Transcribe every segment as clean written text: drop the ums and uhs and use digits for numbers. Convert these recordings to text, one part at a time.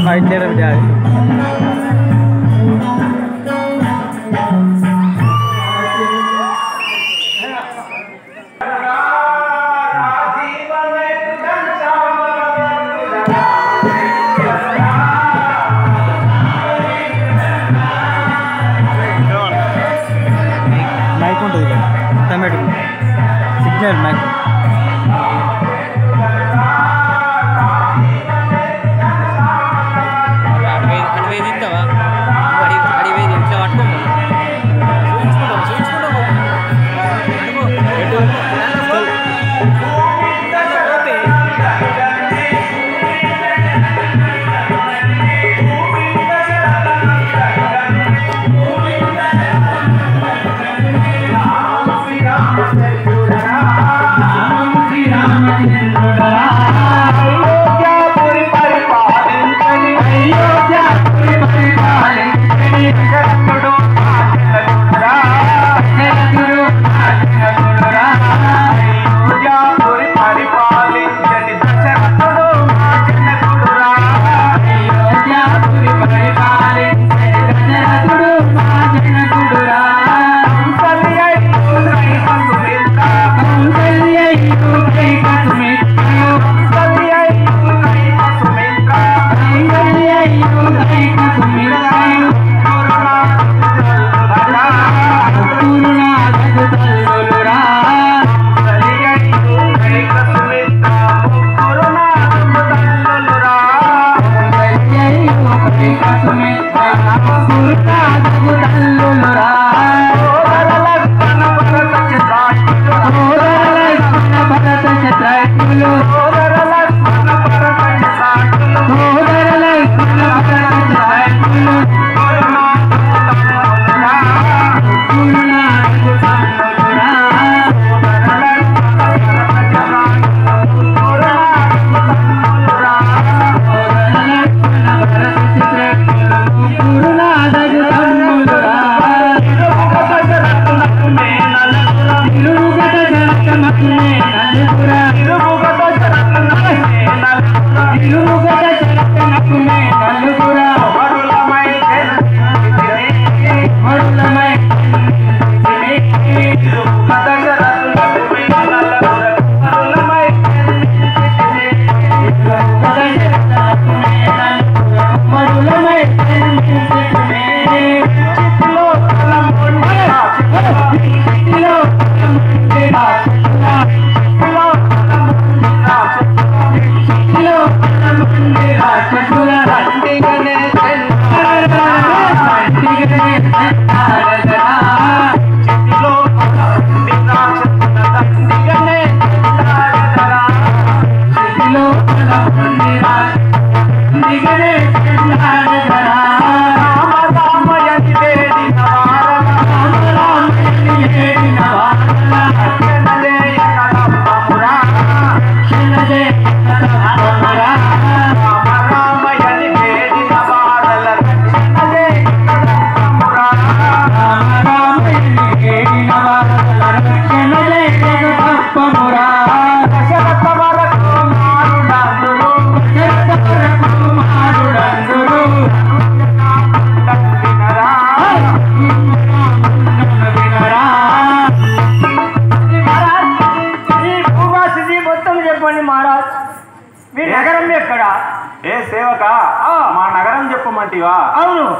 Fight ले रहे हैं माइक ఉంటుంది ఆటోమేటిక్ సిగ్నల్ మైక్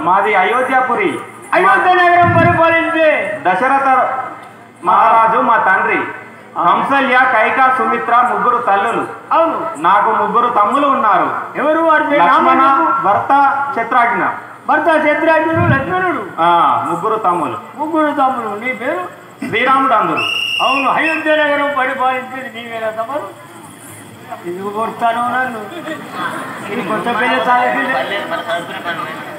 మాది అయోధ్యాపురి. అయోధ్య నగరం పరిపాలించే దశరథ మహారాజు మా తండ్రి. కంసల్య, కైక, సుమిత్ర ముగ్గురు తల్లులు. అవును. నాకు ముగ్గురు తమ్ములు ఉన్నారు. ఎవరు వారు? లక్ష్మణ, భర్త, శత్రుఘ్న. భర్త శత్రుఘ్నుడు, లక్ష్మణుడు. ముగ్గురు తమ్ములు. ముగ్గురు తమ్ములు. నీ పేరు? శ్రీరాముడు అందరు. అవును. అయోధ్య నగరం పరిపాలించేది నీవేనా తమ్ముడు? ఇది కొడతాను నన్ను. ఇది కొత్త పెళ్లి చాలా